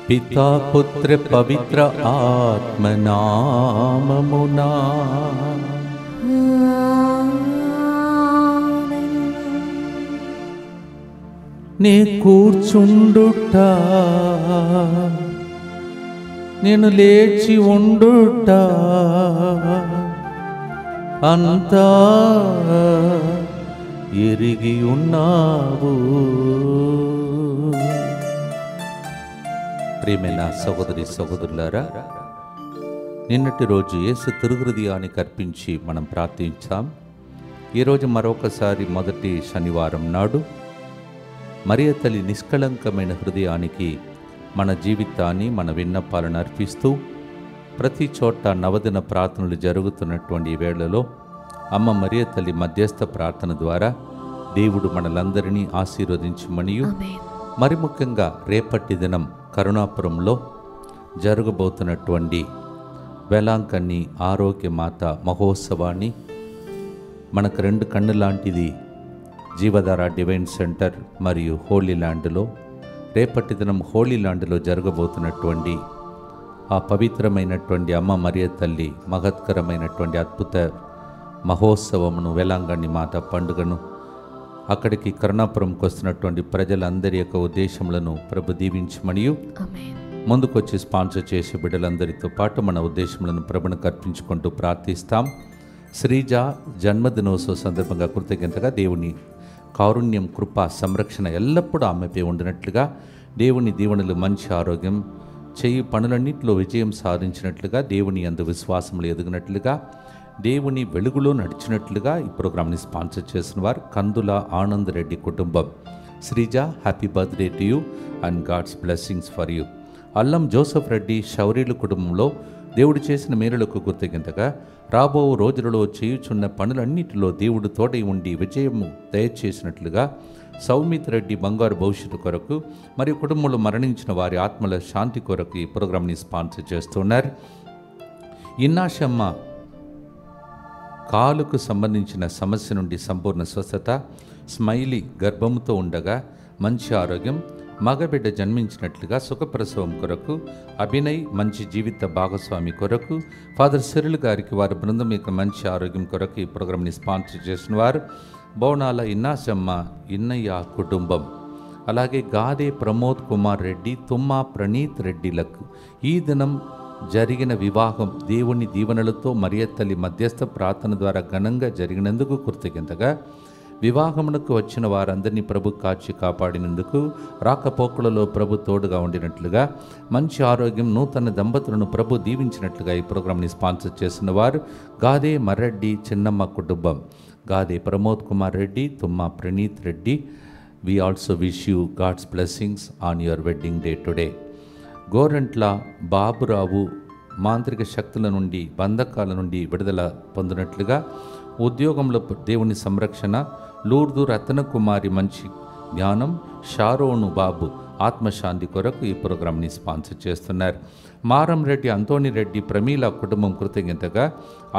పితా పుత్ర పవిత్ర ఆత్మనామమునా నే కూర్చుండుట, నేను లేచి ఉండుట, అంతా ఎరిగి ఉన్నావు. ప్రియమైన సహోదరి సహోదరులారా, నిన్నటి రోజు యేసు తిరుహృదయానికి అర్పించి మనం ప్రార్థించాం. ఈరోజు మరొకసారి మొదటి శనివారం నాడు మరియ తల్లి నిష్కళంకమైన హృదయానికి మన జీవితాన్ని, మన విన్నపాలను అర్పిస్తూ ప్రతి చోట నవదిన ప్రార్థనలు జరుగుతున్నటువంటి వేళలో అమ్మ మరియ తల్లి మధ్యస్థ ప్రార్థన ద్వారా దేవుడు మనలందరినీ ఆశీర్వదించమనియు, మరి ముఖ్యంగా రేపటి దినం కరుణాపురంలో జరగబోతున్నటువంటి వేలాంకన్ని ఆరోగ్య మాత మహోత్సవాన్ని, మనకు రెండు కన్ను లాంటిది జీవధార డివైన్ సెంటర్ మరియు హోలీ ల్యాండ్లో రేపటి దినం హోలీ ల్యాండ్లో జరగబోతున్నటువంటి ఆ పవిత్రమైనటువంటి అమ్మ మరియ తల్లి మహత్కరమైనటువంటి అద్భుత మహోత్సవమును, వేలాంగణి మాత పండుగను, అక్కడికి కరుణాపురంకి వస్తున్నటువంటి ప్రజలందరి యొక్క ఉద్దేశములను ప్రభు దీవించమనియు, ముందుకొచ్చి స్పాన్సర్ చేసే బిడ్డలందరితో పాటు మన ఉద్దేశములను ప్రభునికి అర్పించుకుంటూ ప్రార్థిస్తాం. శ్రీజ జన్మదినోత్సవ సందర్భంగా కృతజ్ఞతగా దేవుని కారుణ్యం, కృప, సంరక్షణ ఎల్లప్పుడూ ఆమెపై ఉండినట్లుగా, దేవుని దీవెనలు, మంచి ఆరోగ్యం, చేయి పనులన్నింటిలో విజయం సాధించినట్లుగా, దేవుని యందు విశ్వాసములు ఎదిగినట్లుగా, దేవుని వెలుగులో నడిచినట్లుగా ఈ ప్రోగ్రామ్ని స్పాన్సర్ చేసిన వారు కందుల ఆనంద్ రెడ్డి కుటుంబం. Sreeja, happy birthday to you and God's blessings for you. Allam Joseph Reddy షౌరీలు కుటుంబంలో దేవుడు చేసిన మేలులకు కృతజ్ఞతగా, రాబో రోజులలో చేయుచున్న పనులన్నిటిలో దేవుడు తోడై ఉండి విజయము దయచేసినట్లుగా, సౌమిత్ రెడ్డి బంగారు భవిష్యత్తు కొరకు మరియు కుటుంబంలో మరణించిన వారి ఆత్మల శాంతి కొరకు ఈ ప్రోగ్రాంని స్పాన్సర్ చేస్తున్నారు. ఇన్నాశమ్మ కాలుకు సంబంధించిన సమస్య నుండి సంపూర్ణ స్వస్థత, స్మైలీ గర్భముతో ఉండగా మంచి ఆరోగ్యం, మగబిడ్డ జన్మించినట్లుగా సుఖప్రసవం కొరకు, అభినయ్ మంచి జీవిత భాగస్వామి కొరకు, ఫాదర్ సిరిల్ గారికి వారి బృందం యొక్క మంచి ఆరోగ్యం కొరకు ఈ ప్రోగ్రాంని స్పాన్సర్ చేసిన వారు బోనాల ఇన్నాశమ్మ ఇన్నయ్య కుటుంబం. అలాగే గాదే ప్రమోద్ కుమార్ రెడ్డి, తుమ్మా ప్రణీత్ రెడ్డిలకు ఈ దినం జరిగిన వివాహం దేవుని దీవెనలతో మరియ తల్లి మధ్యస్థ ప్రార్థన ద్వారా ఘనంగా జరిగినందుకు కృతజ్ఞతగా, వివాహమునకు వచ్చిన వారందరినీ ప్రభు కాచి కాపాడినందుకు, రాకపోకలలో ప్రభు తోడుగా ఉండినట్లుగా, మంచి ఆరోగ్యం, నూతన దంపతులను ప్రభు దీవించినట్లుగా ఈ ప్రోగ్రాంని స్పాన్సర్ చేసిన వారు గాదే మర్రెడ్డి చిన్నమ్మ కుటుంబం. Gade Pramod Kumar Reddy, Tumma Praneeth Reddy, we also wish you God's blessings on your wedding day today. Gorantla Baburao మాంత్రిక శక్తుల నుండి, బంధకాల నుండి విడుదల పొందినట్లుగా, ఉద్యోగంలో దేవుని సంరక్షణ, లూర్దు రత్నకుమారి మంచి జ్ఞానం, షారోను బాబు ఆత్మశాంతి కొరకు ఈ ప్రోగ్రాంని స్పాన్సర్ చేస్తున్నారు. మారం రెడ్డి, అంతోని రెడ్డి, ప్రమీల కుటుంబం కృతజ్ఞతగా,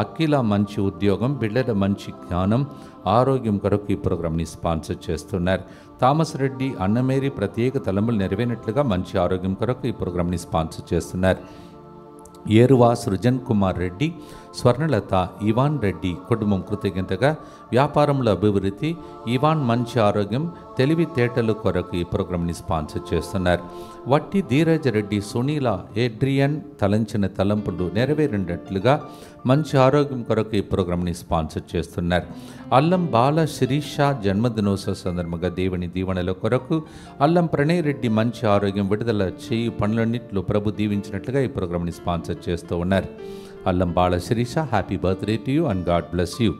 అఖిల మంచి ఉద్యోగం, బిడ్డల మంచి జ్ఞానం, ఆరోగ్యం కొరకు ఈ ప్రోగ్రాంని స్పాన్సర్ చేస్తున్నారు. థామస్ రెడ్డి, అన్నమేరీ ప్రత్యేక తలంబులు నెరవేరినట్లుగా మంచి ఆరోగ్యం కొరకు ఈ ప్రోగ్రాంని స్పాన్సర్ చేస్తున్నారు. ఏరువా సృజన్ కుమార్ రెడ్డి, స్వర్ణలత, ఇవాన్ రెడ్డి కుటుంబం కృతజ్ఞతగా, వ్యాపారంలో అభివృద్ధి, ఇవాన్ మంచి ఆరోగ్యం, తెలివితేటలు కొరకు ఈ ప్రోగ్రాంని స్పాన్సర్ చేస్తున్నారు. వట్టి ధీరజ్ రెడ్డి, సునీల, ఏడ్రియన్ తలంచిన తలంపులు నెరవేరినట్లుగా మంచి ఆరోగ్యం కొరకు ఈ ప్రోగ్రాంని స్పాన్సర్ చేస్తున్నారు. అల్లం బాల శిరీష జన్మదినోత్సవ సందర్భంగా దేవుని దీవెనల కొరకు, అల్లం ప్రణయ్ రెడ్డి మంచి ఆరోగ్యం, విడుదల చేయు పనులన్నింటిలో ప్రభు దీవించినట్లుగా ఈ ప్రోగ్రాంని స్పాన్సర్ చేస్తూ ఉన్నారు. Allam Bala Sirisha, happy birthday to you and God bless you.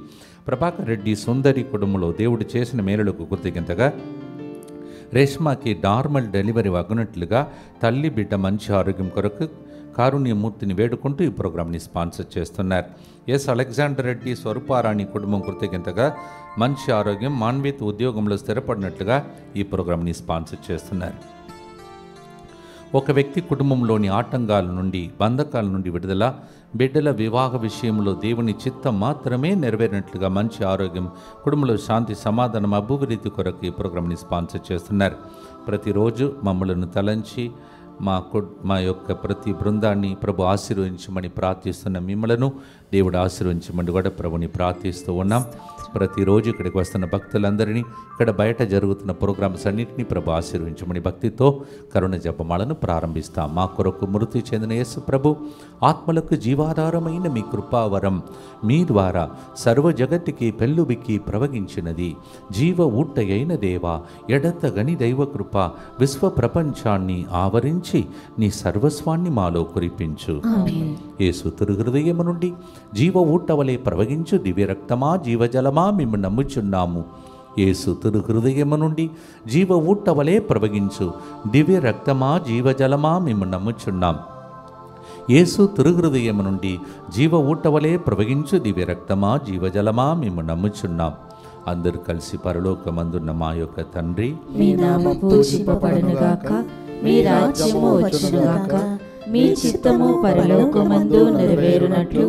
Prabhakar Reddy Sundari కుటుంబంలో దేవుడు చేసిన మేలులకు కృతజ్ఞతగా, రేష్మాకి నార్మల్ డెలివరీ అగునట్లుగా, తల్లి బిడ్డ మంచి ఆరోగ్యం కొరకు కారుణ్యమూర్తిని వేడుకుంటూ ఈ ప్రోగ్రాంని స్పాన్సర్ చేస్తున్నారు. ఎస్ అలెగ్జాండర్ రెడ్డి, స్వరూపారాణి కుటుంబం కృతజ్ఞతగా, మంచి ఆరోగ్యం, మాన్విత్ ఉద్యోగంలో స్థిరపడినట్లుగా ఈ ప్రోగ్రాంని స్పాన్సర్ చేస్తున్నారు. ఒక వ్యక్తి కుటుంబంలోని ఆటంకాల నుండి, బంధకాల నుండి విడుదల, బిడ్డల వివాహ విషయంలో దేవుని చిత్తం మాత్రమే నెరవేరినట్లుగా మంచి ఆరోగ్యం, కుటుంబంలో శాంతి, సమాధానం, అభివృద్ధి కొరకు ఈ ప్రోగ్రాంని స్పాన్సర్ చేస్తున్నారు. ప్రతిరోజు మమ్మలను తలంచి మా యొక్క ప్రతి బృందాన్ని ప్రభు ఆశీర్వదించమని ప్రార్థిస్తున్న మిమ్మలను దేవుడు ఆశీర్వదించమని కూడా ప్రభుని ప్రార్థిస్తూ ఉన్నాం. ప్రతిరోజు ఇక్కడికి వస్తున్న భక్తులందరినీ, ఇక్కడ బయట జరుగుతున్న ప్రోగ్రామ్స్ అన్నింటినీ ప్రభు ఆశీర్వదించమని భక్తితో కరుణ జపమాలను ప్రారంభిస్తాం. మా కొరకు మృతి చెందిన యేసు ప్రభు ఆత్మలకు జీవాధారమైన మీ కృపావరం మీ ద్వారా సర్వ జగత్తుకి పెళ్ళుబిక్కి ప్రవగించినది. జీవ ఊట్టయైన దేవా, ఎడతగని దైవ కృప విశ్వ ప్రపంచాన్ని ఆవరించి నీ సర్వస్వాన్ని మాలో కురిపించు. యేసు తిరుహృదయము నుండి జీవ ఊట్టవలే ప్రవగించు దివ్య రక్తమా జీవజలమా మేము నమ్ముచున్నాము. యేసు తిరుహృదయము నుండి జీవ ఊట్టవలే ప్రవగించు దివ్య రక్తమా జీవజలమా మేము నమ్ముచున్నాం. యేసు తిరుహృదయము నుండి జీవ ఊట్టవలే ప్రవగించు దివ్య రక్తమా జీవజలమా మేము నమ్ముచున్నాం. అందరూ కలిసి పరలోకమందున్న మా యొక్క తండ్రి, మీ నామము పూజింపబడునుగాక, మీ రాజ్యము వచ్చునుగాక, మీ చిత్తము పరలోకమందు నెరవేరునట్లు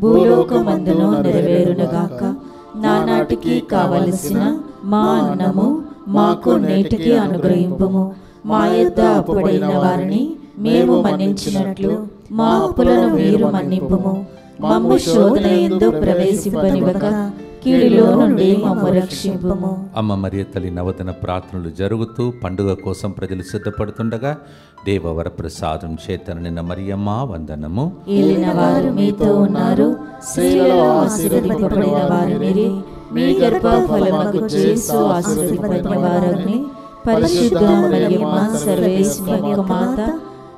భూలోకమందును నెరవేరునుగాక. నానాటికి కావలసిన మా అన్నము మాకు నేటికి అనుగ్రహింపుము. మా యొద్ద అప్పుడైన వారిని మేము మన్నించినట్లు మా అప్పులను మీరు మన్నింపుము. మమ్ము శోధన యందు ప్రవేశింపనివ్వక కీడులో నుండి మమ్ము రక్షింపుము. అమ్మ మరియ తల్లి నవదన ప్రార్థనలు జరుగుతూ పండుగ కోసం ప్రజలు సిద్ధపడుతుండగా దేవవర ప్రసాదం చేతన నిన్న మరియమ్మ వందనము. ఏలిన వారు మీతో ఉన్నారు, స్త్రీలలో ఆశీర్వదింపబడిన వారు మీరే. మీ గర్భఫలముకు యేసు ఆశీర్వదింపబడిన వారని. పరిశుద్ధ మరియమ్మ సర్వేశ్వరి యొక్క మాత,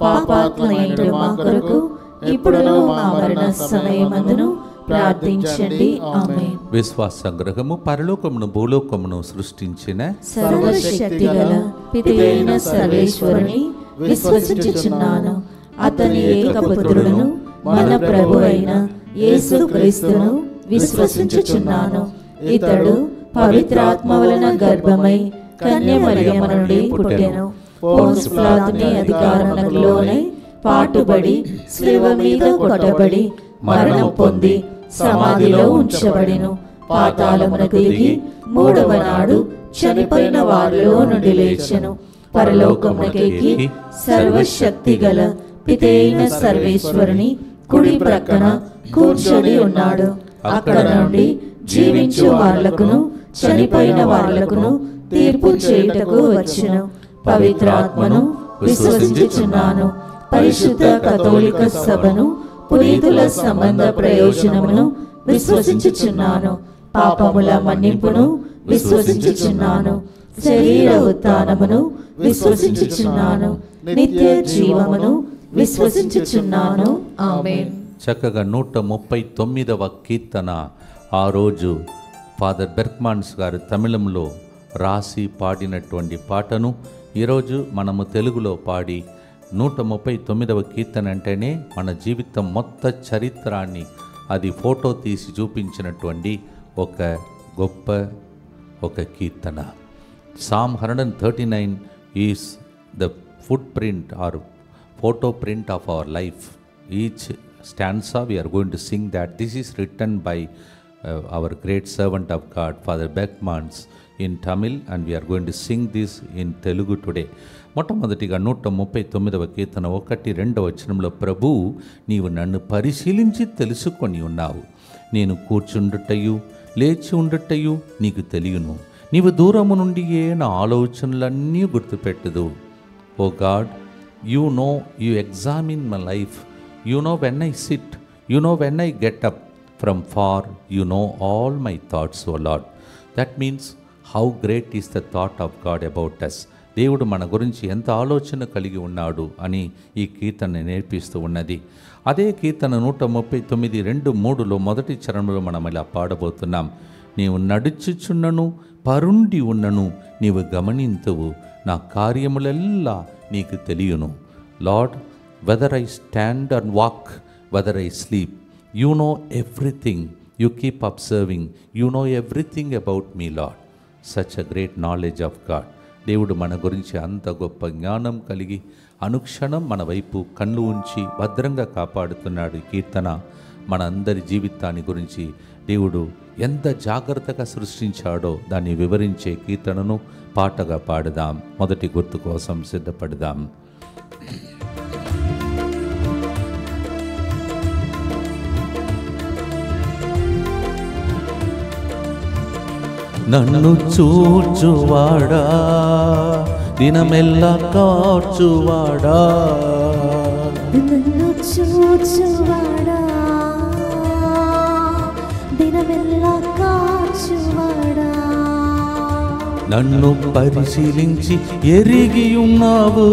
పాపాత్ములైన మా కొరకు ఇప్పుడును మా మరణ సమయమందును ప్రార్థించండి. ఆమేన్. విశ్వాస సంగ్రహము. పరలోకమును భూలోకమును సృష్టించిన సర్వశక్తి గల పితైన సర్వేశ్వరుని విశ్వసించుచున్నాను. అతని ఏకపుత్రుడును మన ప్రభు అయిన యేసు క్రీస్తును విశ్వసించుచున్నాను. ఇతడు పవిత్రాత్మ వలన గర్భమై కన్య మరియమ్మ నుండి పుట్టెను. పోన్స్ పిలాతుని అధికారములకు లోనై పాటుబడి శిలువ మీద కొట్టబడి మరణం పొంది సమాధిలో ఉంచబడెను. పాతాళమునకు దిగి మూడవ నాడు చనిపోయిన వారిలో నుండి లేచెను. పరలోకమునకెక్కి సర్వశక్తి గల పితైన సర్వేశ్వరుని కుడి ప్రక్కన కూర్చొని ఉన్నాడు. అక్కడ నుండి జీవించు వార్లకును చనిపోయిన వార్లకును తీర్పు చేయుటకు వచ్చెను. పవిత్రాత్మను విశ్వసించుచున్నాను. పరిశుద్ధ కథోలిక సభను, పునీతుల సంబంధ ప్రయోజనమును విశ్వసించుచున్నాను. పాపముల మన్నింపును విశ్వసించుచున్నాను. శరీర ఉత్థానమును విశ్వసించుచున్నాను. నిత్య జీవమును విశ్వసించుచున్నాను. ఆమేన్. చక్కగా 139వ కీర్తన ఆ రోజు ఫాదర్ బెర్క్మాన్స్ గారు తమిళంలో రాసి పాడినటువంటి పాటను ఈరోజు మనము తెలుగులో పాడి 139వ కీర్తన అంటేనే మన జీవితం మొత్త చరిత్రాన్ని అది ఫోటో తీసి చూపించినటువంటి ఒక గొప్ప కీర్తన. Psalm 139 is the footprint or photo print of our life. Each stanza we are going to sing that. This is written by our great servant of God, Father Beckmans, in Tamil, and we are going to sing this in Telugu today. మొట్టమొదటిగా 139వ కీర్తన 1-2 వచనంలో, ప్రభు నీవు నన్ను పరిశీలించి తెలుసుకొని ఉన్నావు. నేను కూర్చుండుటయు లేచి ఉండుటయు నీకు తెలియను. నీవు దూరము నుండియే నా ఆలోచనలన్నీ గుర్తుపెట్టుదు. Oh God, you know, you examine my life. You know when I sit, you know when I get up from far, you know all my thoughts, oh Lord. That means how great is the thought of God about us. దేవుడు మన గురించి ఎంత ఆలోచన కలిగి ఉన్నాడు అని ఈ కీర్తన నేర్పిస్తూ ఉన్నది. అదే కీర్తన 139:2-3 మొదటి చరణంలో మనం ఇలా పాడబోతున్నాం. నీవు నడుచుచున్నను పరుండి ఉన్నను నీవు గమనింతువు, నా కార్యములెల్లా నీకు తెలియను. Lord, weather I stand and walk, weather I sleep, you know everything, you keep observing, you know everything about me lord. Such a great knowledge of God. దేవుడు మన గురించి అంత గొప్ప జ్ఞానం కలిగి అనుక్షణం మన వైపు కళ్ళు ఉంచి భద్రంగా కాపాడుతున్నాడు. ఈ కీర్తన మన అందరి జీవితాన్ని గురించి దేవుడు ఎంత జాగ్రత్తగా సృష్టించాడో దాన్ని వివరించే కీర్తనను పాటగా పాడుదాం. మొదటి గుర్తు కోసం సిద్ధపడదాం. నన్ను చూచువాడా, దినమెల్లా కాచువాడా, నన్ను చూచువాడా, దినమెల్లా కాచువాడా, నన్ను పరిశీలించి ఎరిగి ఉన్నావు,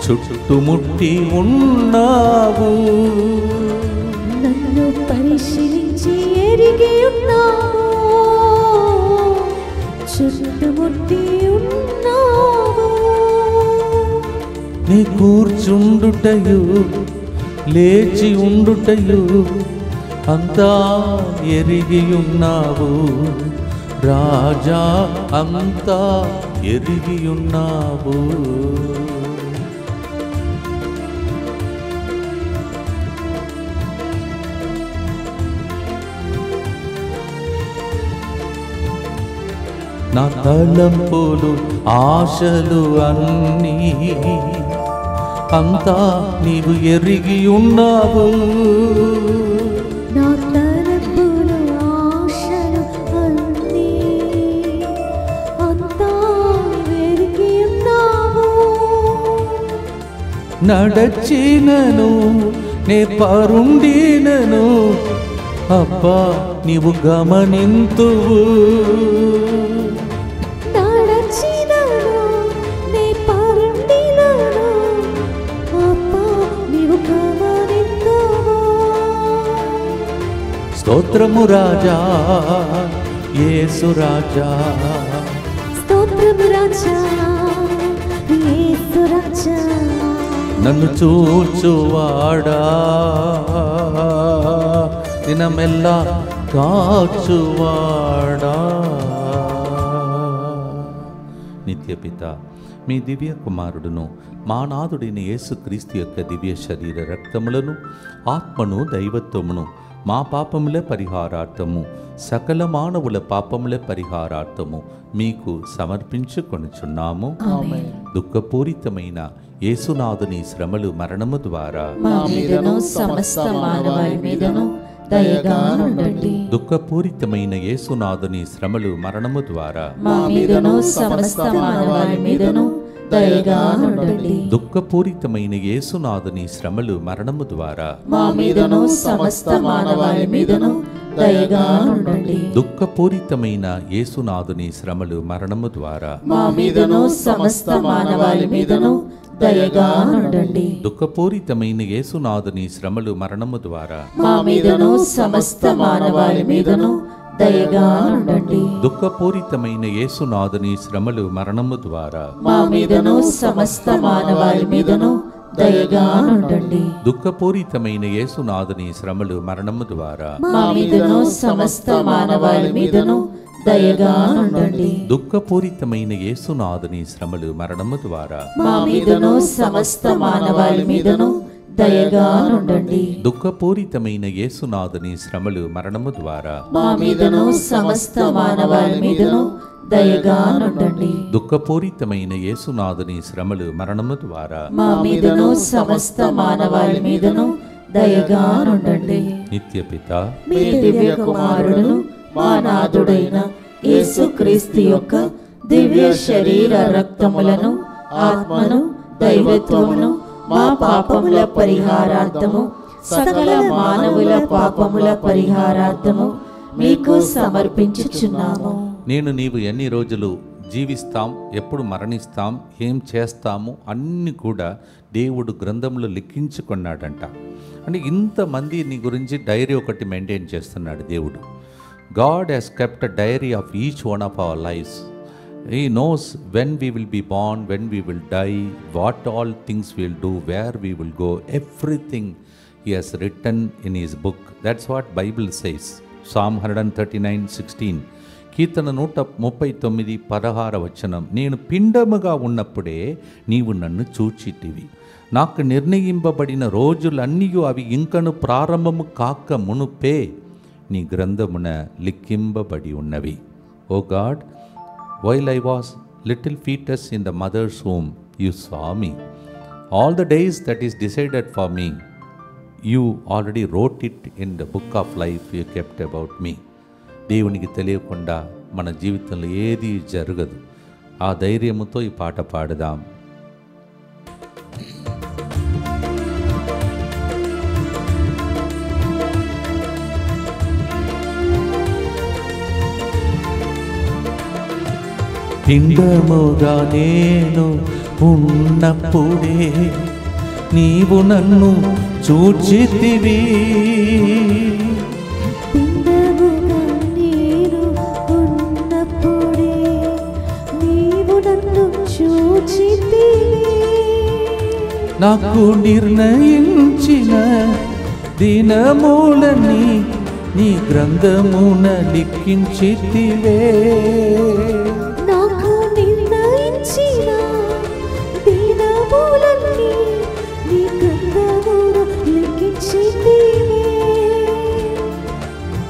చుట్టుముట్టి ఉన్నావు, నన్ను పరిశీలించి ఎరిగి ఉన్నావు, చుట్టుముట్టి ఉన్నావు, నీ కూర్చుండుటయు లేచి ఉండుటయు అంతా ఎరిగి ఉన్నావు రాజా, అంతా ఎరిగి ఉన్నావు. నా తలంపులు ఆశలు అన్నీ అంతా నీవు ఎరిగి ఉన్నావు, నా తలంపులు ఆశలు అన్నీ అంతా ఎరిగి ఉన్నావు, నడచినను నే పరుండినను అబ్బా నీవు గమనింతువు, స్తోత్రము రాజా యేసు రాజా, స్తోత్రము రాజా యేసు రాజా, నన్ను చూచువాడా, దినమెల్లా కాచువాడా. నిత్యపిత మీ దివ్య కుమారుడును మా నాథుడైన యేసుక్రీస్తు యొక్క దివ్య శరీర రక్తములను ఆత్మను దైవత్వమును మా పాపముల పరిహారార్థము సకల మానవుల పాపముల పరిహారార్థము మీకు సమర్పించుకొనుచున్నాము. దుఃఖపూరితమైన యేసునాథుని శ్రమలు మరణము ద్వారా మా మీదను సమస్త మానవాళి మీదను దయగా నుండండి. దుఃఖపూరితమైన యేసునాథుని శ్రమలు మరణము ద్వారా మా మీదను సమస్త మానవాళి మీదను దయగా నుండండి. దుఃఖపూరితమైన యేసునాథుని శ్రమలు మరణము ద్వారా మా మీదను సమస్త మానవాళి మీదను దయగా నుండండి. దుఃఖపూరితమైన యేసునాథుని శ్రమలు మరణము ద్వారా మా మీదను సమస్త మానవాళి మీదను దయగా నుండండి. దుఃఖపూరితమైన యేసునాథుని శ్రమలు మరణము ద్వారా మా మీదను సమస్త మానవాళి మీదను దయగా నుండండి. దుఃఖపూరితమైన యేసునాథుని శ్రమలు మరణము ద్వారా మా మీదను సమస్త మానవాళి మీదను దయగా నుండండి. దుఃఖపూరితమైన యేసునాథుని శ్రమలు మరణము ద్వారా మా మీదను సమస్త మానవాళి మీదను దయగా నుండండి. దుఃఖపూరితమైన యేసునాథుని శ్రమలు మరణము ద్వారా మా మీదను సమస్త మానవాళి మీదను దయగా నుండండి. దుఃఖపూరితమైన యేసునాథుని శ్రమలు మరణము ద్వారా మా మీదను సమస్త మానవాళి మీదను దయగా నుండండి. దుఃఖపూరితమైన యేసునాథుని శ్రమలు మరణము ద్వారా మా మీదను సమస్త మానవాళి మీదను దయగా నుండండి. నిత్యపిత మీ దివ్య కుమారుడును మా నాథుడైన యేసుక్రీస్తు యొక్క దివ్య శరీర రక్తములను ఆత్మను దైవత్వమును మా పాపముల పరిహారార్థము సకల మానవుల పాపముల పరిహారార్థము మీకు సమర్పించుచున్నాము. నేను నీవు ఎన్ని రోజులు జీవిస్తాం, ఎప్పుడు మరణిస్తాం, ఏం చేస్తాము అన్నీ కూడా దేవుడు గ్రంథంలో లిఖించుకున్నాడంట. అంటే ఇంతమంది నీ గురించి డైరీ ఒకటి మెయింటైన్ చేస్తున్నాడు దేవుడు. God has kept a diary of each one of our lives. He knows when we will be born, when we will die, what all things we will do, where we will go. Everything He has written in His book. That's what Bible says. Psalm 139:16. కీర్తన 139:16 నేను పిండముగా ఉన్నప్పుడే నీవు నన్ను చూచితివి. నాకు నిర్ణయింపబడిన రోజులన్నీ అవి ఇంకను ప్రారంభము కాక మునుపే నీ గ్రంథమున లిఖింపబడి ఉన్నవి. ఓ God, while I was little fetus in the mother's womb, you saw me. All the days that is decided for me, you already wrote it in the book of life you kept about me. దేవునికి తెలియకుండా మన జీవితంలో ఏది జరగదు. ఆ ధైర్యముతో ఈ పాట పాడదాం. పిండముగా నేను ఉన్నప్పుడే నీవు నన్ను చూచితివి. పిండముగా నేను ఉన్నప్పుడే నీవు నన్ను చూచితివి. నాకు నిర్ణయించిన దినములని నీ గ్రంథమున లిఖించితివే. నాకు నిర్ణయించిన దినములని నీ గ్రంథమున లిఖించితివే.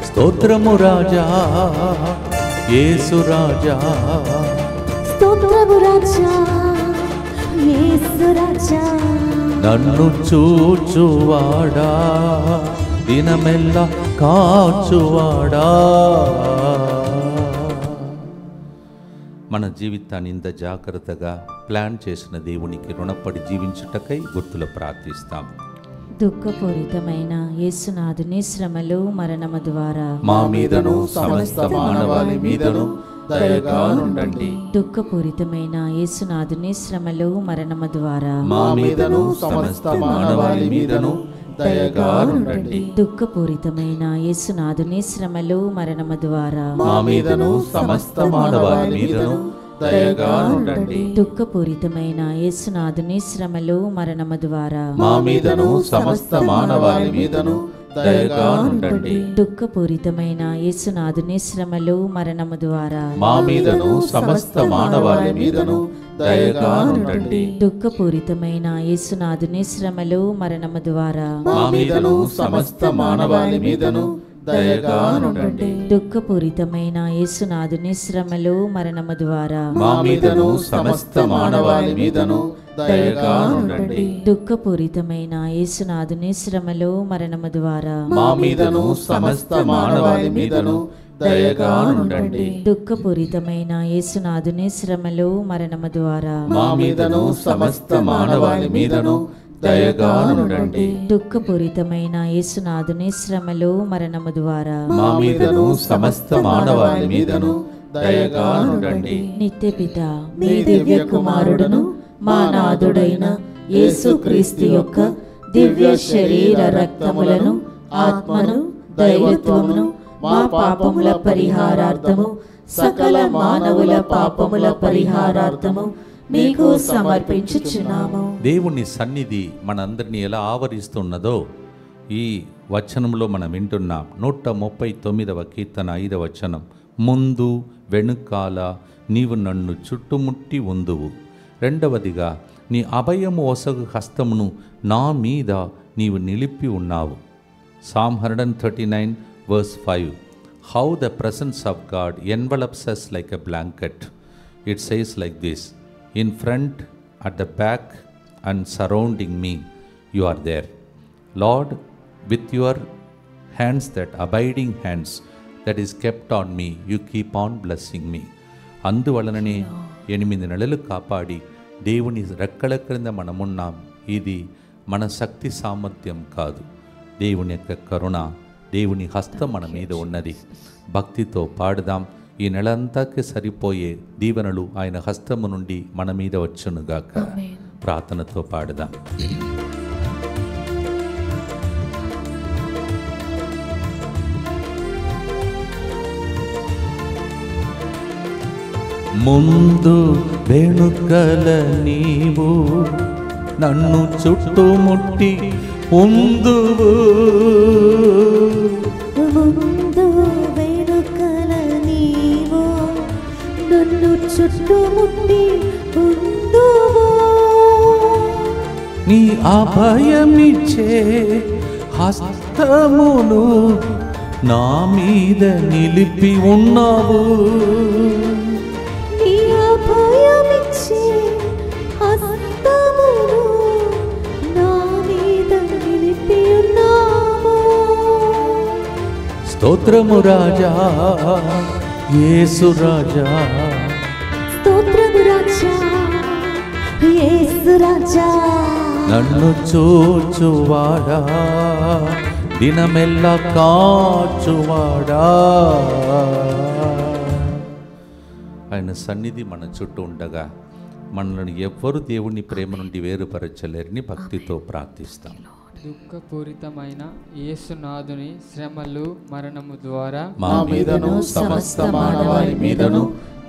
స్తోత్రము రాజా యేసు రాజా, స్తోత్రము రాజా యేసు రాజా, నన్ను చూచువాడా దినమెల్ల కాచువాడా. మన జీవితాన్ని ఇంత జాగ్రత్తగా ప్లాన్ చేసిన దేవునికి రుణపడి జీవించుటకై గుర్తులు ప్రార్థిస్తాం. దుఃఖపూరితమైన యేసునాథుని శ్రమలు మరణము ద్వారా మా మీదను సమస్త మానవాళి మీదను దయగా నుండండి. దుఃఖపూరితమైన యేసునాథుని శ్రమలు మరణము ద్వారా మా మీదను సమస్త మానవాళి మీదను దయగా నుండండి. దుఃఖపూరితమైన యేసునాథుని శ్రమలు మరణము ద్వారా మా మీదను సమస్త మానవాళి మీదను దయగా ఉండండి. దుఃఖపూరితమైన యేసునాథుని శ్రమలు మరణము ద్వారా మా మీదను సమస్త మానవాళి మీదను దయగా ఉండండి. దుఃఖపూరితమైన యేసునాథుని శ్రమలు మరణము ద్వారా మా మీదను సమస్త మానవాళి మీదను దయగా ఉండండి. దుఃఖపూరితమైన యేసునాథుని శ్రమలు మరణము ద్వారా మా మీదను సమస్త మానవాళి మీదను దయగా ఉండండి. దుఃఖపూరితమైన యేసునాథుని శ్రమలు మరణము ద్వారా మా మీదను సమస్త మానవాళి మీదను దయగా ఉండండి. దుఃఖపూరితమైన యేసునాథుని శ్రమలు మరణము ద్వారా మా మీదను సమస్త మానవాళి మీదను దయగా ఉండండి. దుఃఖపూరితమైన యేసునాథుని శ్రమలు మరణము ద్వారా మా మీదను సమస్త మానవాళి మీదను దయగా ఉండండి. దుఃఖపూరితమైన యేసునాథుని శ్రమలు మరణము ద్వారా మా మీదను సమస్త మానవాళి మీదను దయగా ఉండండి. నిత్య పిత మీ దివ్య కుమారుడును మా నాథుడైన యేసుక్రీస్తు యొక్క దివ్య శరీర రక్తములను ఆత్మను దైవత్వమును మా పాపముల పరిహారార్థము సకల మానవుల పాపముల పరిహారార్థము మీకు సమర్పించుచున్నాము. దేవుని సన్నిధి మనందరినీ ఎలా ఆవరిస్తున్నదో ఈ వచనంలో మనం వింటున్నాం. 139వ కీర్తన 5వ వచనం, ముందు వెనుకాల నీవు నన్ను చుట్టుముట్టి ఉందువు. రెండవదిగా, నీ అభయము ఒసగు హస్తమును నా మీద నీవు నిలిపి ఉన్నావు. Psalm 139 verse 5. How the presence of God envelops us like a blanket. It says like this: in front, at the back, and surrounding me, you are there. Lord, with your hands, that abiding hands that is kept on me, you keep on blessing me. అందువలననే 8 నెలలు కాపాడి దేవుని రెక్కల క్రింద మనమున్నాం. ఇది మన శక్తి సామర్థ్యం కాదు, దేవుని యొక్క కరుణ, దేవుని హస్తం మన మీద ఉన్నది. భక్తితో పాడుదాం. ఈ నెలంతాకి సరిపోయే దీవెనలు ఆయన హస్తము నుండి మన మీద వచ్చునుగాక. ప్రార్థనతో పాడుదాం. ముందు వెనుకల నీవు నన్ను చుట్టుముట్టి ఉందువు. ముందు వెనుకల నీవు నన్ను చుట్టుముట్టి ఉందువు. నీ అభయమిచ్చే హస్తమును నా మీద నిలిపి ఉన్నావు. నీ అభయమిచ్చే హస్తమును నా మీద నిలిపి ఉన్నావు. స్తోత్రము రాజా యేసు రాజా, స్తోత్రము రాజా యేసు రాజా, నన్ను చూచువాడా దినమెల్లా కాచువాడా. ఆయన సన్నిధి మన చుట్టూ ఉండగా మనల్ని ఎవ్వరు దేవుని ప్రేమ నుండి వేరుపరచలేరని భక్తితో ప్రార్థిస్తాం. దుఃఖపూరితమైన యేసునాథుని శ్రమలు మరణము ద్వారా మా మీదను సమస్త మానవాళి మీదను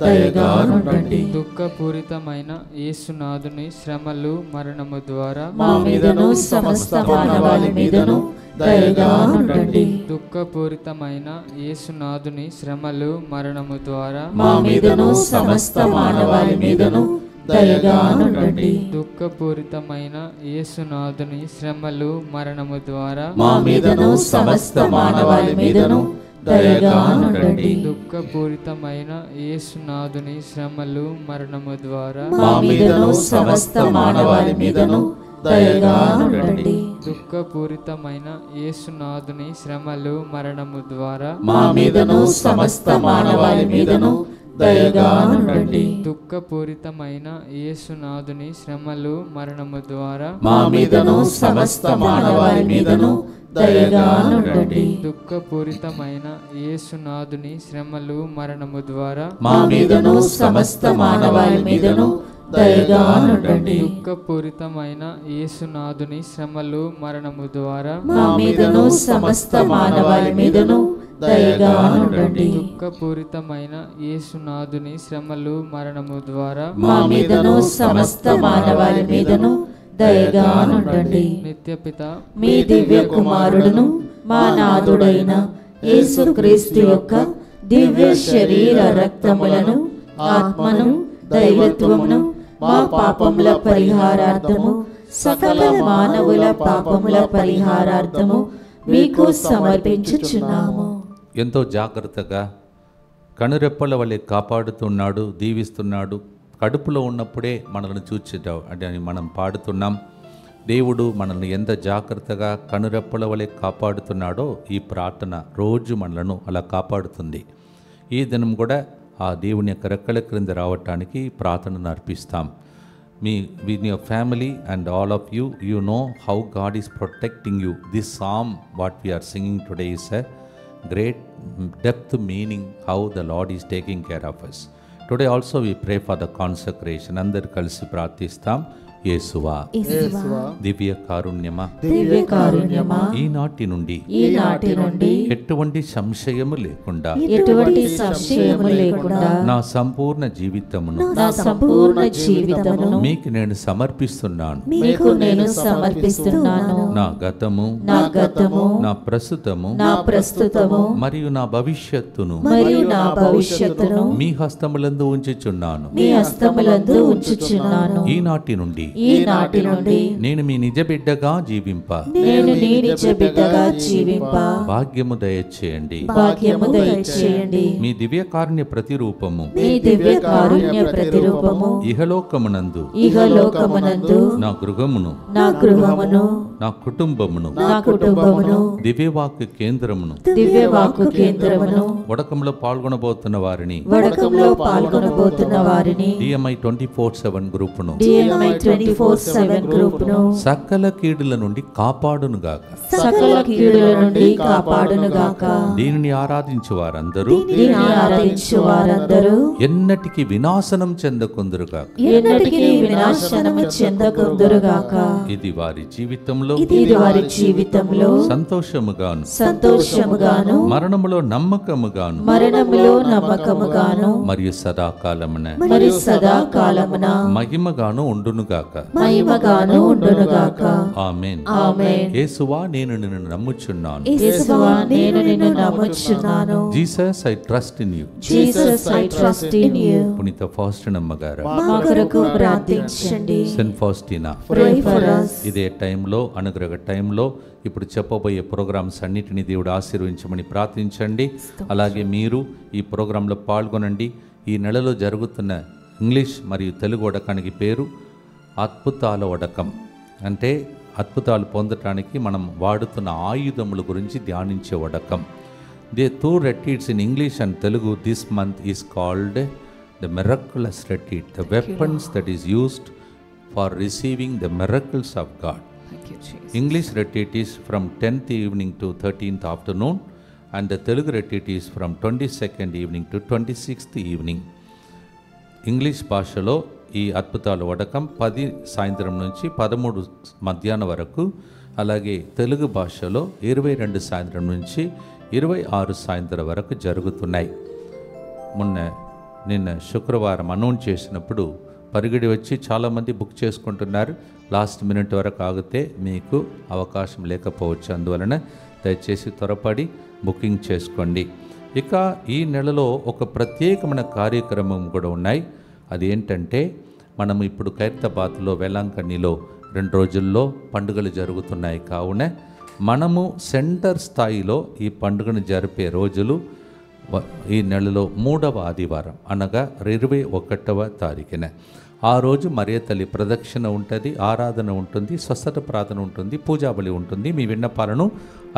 దయగా నుండండి. దుఃఖపూరితమైన యేసునాథుని శ్రమలు మరణము ద్వారా మా మీదను సమస్త మానవాళి మీదను దయగా నుండండి. దుఃఖపూరితమైన యేసునాథుని శ్రమలు మరణము ద్వారా మా మీదను సమస్త మానవాళి మీదను దయగా నుండండి. దుఃఖపూరితమైన యేసునాథుని శ్రమలు మరణము ద్వారా మా మీదను సమస్త మానవాళి మీదను దయగా నుండండి. దుఃఖపూరితమైన యేసునాథుని శ్రమలు మరణము ద్వారా మా మీదను సమస్త మానవాళి మీదను దయగా నుండండి. దుఃఖపూరితమైన యేసునాథుని శ్రమలు మరణము ద్వారా మా మీదను సమస్త మానవాళి మీదను దయగా నుండండి. దుఃఖపూరితమైన యేసునాథుని శ్రమలు మరణము ద్వారా మా మీదను సమస్త మానవాళి మీదను దయగా నుండండి. దుఃఖపూరితమైన యేసునాథుని శ్రమలు మరణము ద్వారా మా మీదను సమస్త మానవాళి మీదను దయగా నుండండి. దుఃఖపూరితమైన యేసునాథుని శ్రమలు మరణము ద్వారా మా మీదను సమస్త మానవాళి మీదను దయగా నుండండి. దుఃఖపూరితమైన యేసునాథుని శ్రమలు మరణము ద్వారా మా మీదను సమస్త మానవాళి మీదను దయగా నుండండి. నిత్యపిత మీ దివ్య కుమారుడును మా నాథుడైన యేసుక్రీస్తు యొక్క దివ్య శరీర రక్తములను ఆత్మను దైవత్వమును మా పాపముల పరిహారార్థము సకల మానవుల పాపముల పరిహారార్థము మీకు సమర్పించుచున్నాము. ఎంతో జాగ్రత్తగా కనురెప్పల వల్లే కాపాడుతున్నాడు, దీవిస్తున్నాడు. కడుపులో ఉన్నప్పుడే మనల్ని చూచేటావు అని మనం పాడుతున్నాం. దేవుడు మనల్ని ఎంత జాగ్రత్తగా కనురెప్పల వలె కాపాడుతున్నాడో ఈ ప్రార్థన రోజు మనలను అలా కాపాడుతుంది. ఈ దినం కూడా ఆ దేవుని యొక్క రెక్కల క్రింద రావటానికి ప్రార్థనను అర్పిస్తాం. with your family and all of you, you know how God is protecting you. This psalm what we are singing today is a great depth meaning how the Lord is taking care of us. Today also we pray for the consecration. అందరు కలిసి ప్రార్థిస్తాం. యేసువా, దివ్య కారుణ్యమా, దివ్య కారుణ్యమా, ఈనాటి నుండి ఎటువంటి సంశయము లేకుండా నా సంపూర్ణ జీవితమును మీకు నేను సమర్పిస్తున్నాను. నా గతము, నా ప్రస్తుతము మరియు నా భవిష్యత్తును మీ హస్తములందు ఉంచుచున్నాను. ఈనాటి నుండి నేను మీ నిజ బిడ్డగా జీవింప భాగ్యము దయచేయండి. మీ దివ్య కారుణ్య ప్రతిరూపము ఇహలోకమునందు నా గృహమును నా కుటుంబమును దివ్యవాక్కు కేంద్రమును వడకంలో పాల్గొనబోతున్న వారిని DMI 24/7 గ్రూపును సకల కీడుల నుండి కాపాడునుగాక. దీనిని ఆరాధించు వారందరూ ఎన్నటికి వినాశనం చెందకుందురుగాక. ఇది వారి జీవితంలో సంతోషముగాను మరణములో నమ్మకముగాను మరియు సదాకాలమున మహిమగాను ఉండునుగాక. ఆమేన్. యేసువా, నేను నిన్ను నమ్ముచున్నాను. Jesus, I trust in you. పునీత ఫాస్టినమ్మ గారు, సెయింట్ ఫాస్టినా, ఇదే టైంలో, అనుగ్రహ టైంలో ఇప్పుడు చెప్పబోయే ప్రోగ్రామ్స్ అన్నిటినీ దేవుడు ఆశీర్వదించమని ప్రార్థించండి. అలాగే మీరు ఈ ప్రోగ్రాంలో పాల్గొనండి. ఈ నెలలో జరుగుతున్న ఇంగ్లీష్ మరియు తెలుగు వడకానికి పేరు అద్భుతాల వడకం. అంటే అద్భుతాలు పొందటానికి మనం వాడుతున్న ఆయుధముల గురించి ధ్యానించే వడకం. The two retreats in English and Telugu this month is called the miraculous retreat, the weapons that is used for receiving the miracles of God. Thank you, Jesus. English retreat is from 10th evening to 13th afternoon, and the Telugu retreat is from 22nd evening to 26th evening. English భాషలో ఈ అద్భుతాల వడకం 10 సాయంత్రం నుంచి 13 మధ్యాహ్నం వరకు, అలాగే తెలుగు భాషలో 22 సాయంత్రం నుంచి 26 సాయంత్రం వరకు జరుగుతున్నాయి. నిన్న శుక్రవారం అనౌన్స్ చేసినప్పుడు పరిగెడి వచ్చి చాలామంది బుక్ చేసుకుంటున్నారు. లాస్ట్ మినిట్ వరకు ఆగితే మీకు అవకాశం లేకపోవచ్చు. అందువలన దయచేసి త్వరపడి బుకింగ్ చేసుకోండి. ఇక ఈ నెలలో ఒక ప్రత్యేకమైన కార్యక్రమం కూడా ఉన్నాయి. అది ఏంటంటే, మనం ఇప్పుడు ఖైరతాబాద్లో వేలాంకణిలో 2 రోజుల్లో పండుగలు జరుగుతున్నాయి. కావున మనము సెంటర్ స్థాయిలో ఈ పండుగను జరిపే రోజులు ఈ నెలలో 3వ ఆదివారం అనగా 21వ తారీఖున. ఆ రోజు మరియ తల్లి ప్రదక్షిణ ఉంటుంది, ఆరాధన ఉంటుంది, స్వస్థత ప్రార్థన ఉంటుంది, పూజాబలి ఉంటుంది, మీ విన్నపాలను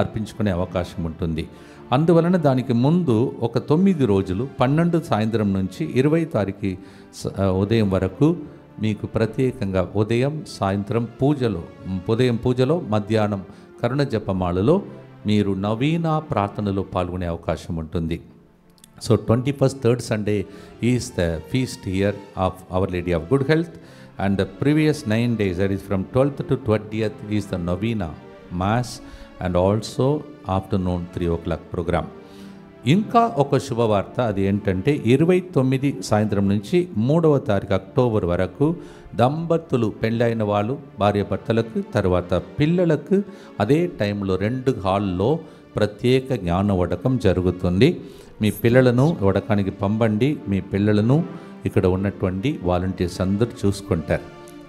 అర్పించుకునే అవకాశం ఉంటుంది. అందువలన దానికి ముందు ఒక 9 రోజులు 12 సాయంత్రం నుంచి 20 తారీఖు ఉదయం వరకు మీకు ప్రత్యేకంగా ఉదయం సాయంత్రం పూజలో మధ్యాహ్నం కరుణ జపమాలలో మీరు నవీన ప్రార్థనలో పాల్గొనే అవకాశం ఉంటుంది. So 21st, 3rd Sunday is the feast here of Our Lady of Good Health, and the previous 9 days, that is from 12th to 20th, is the Novena Mass and also afternoon 3 o'clock program. ఇంకా ఒక శుభవార్త, అది ఏంటంటే 29 సాయంత్రం నుంచి 3వ తారీఖు October వరకు దంపతులు పెళ్ళైన వాళ్ళు భార్యాభర్తలకు తర్వాత పిల్లలకు అదే టైంలో 2 హాల్లో ప్రత్యేక జ్ఞాన వడకం జరుగుతుంది. మీ పిల్లలను వడకానికి పంపండి. మీ పిల్లలను ఇక్కడ ఉన్నటువంటి వాలంటీర్స్ అందరూ చూసుకుంటారు.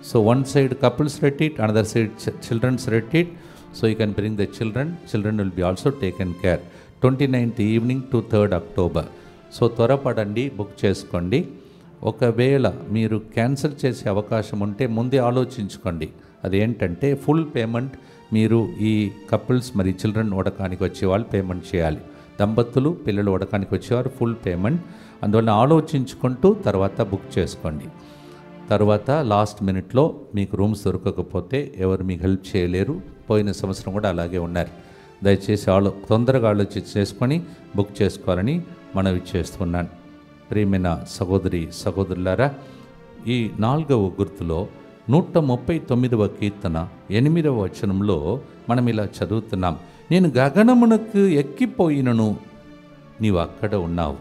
So one side couples retreat, another side children's retreat. So you can bring the children will be also taken care. 29th evening to 3rd October. So త్వరపడండి, బుక్ చేసుకోండి. ఒకవేళ మీరు క్యాన్సిల్ చేసే అవకాశం ఉంటే ముందే ఆలోచించుకోండి. అదేంటంటే ఫుల్ పేమెంట్ మీరు ఈ కపుల్స్ మరి చిల్డ్రన్ వడకానికి వచ్చేవాళ్ళు పేమెంట్ చేయాలి. దంపతులు పిల్లలు వడకానికి వచ్చేవారు ఫుల్ పేమెంట్. అందువల్ల ఆలోచించుకుంటూ తర్వాత బుక్ చేసుకోండి. తర్వాత లాస్ట్ మినిట్లో మీకు రూమ్స్ దొరకకపోతే ఎవరు మీకు హెల్ప్ చేయలేరు. పోయిన సంవత్సరం కూడా అలాగే ఉన్నారు. దయచేసి తొందరగా ఆలోచించి చేసుకొని బుక్ చేసుకోవాలని మనవి చేస్తున్నాను. ప్రియమైన సహోదరులారా, ఈ 4వ గుర్తులో 139వ కీర్తన 8వ వచనంలో మనం ఇలా చదువుతున్నాం. నేను గగనమునకు ఎక్కిపోయినను నీవు అక్కడ ఉన్నావు,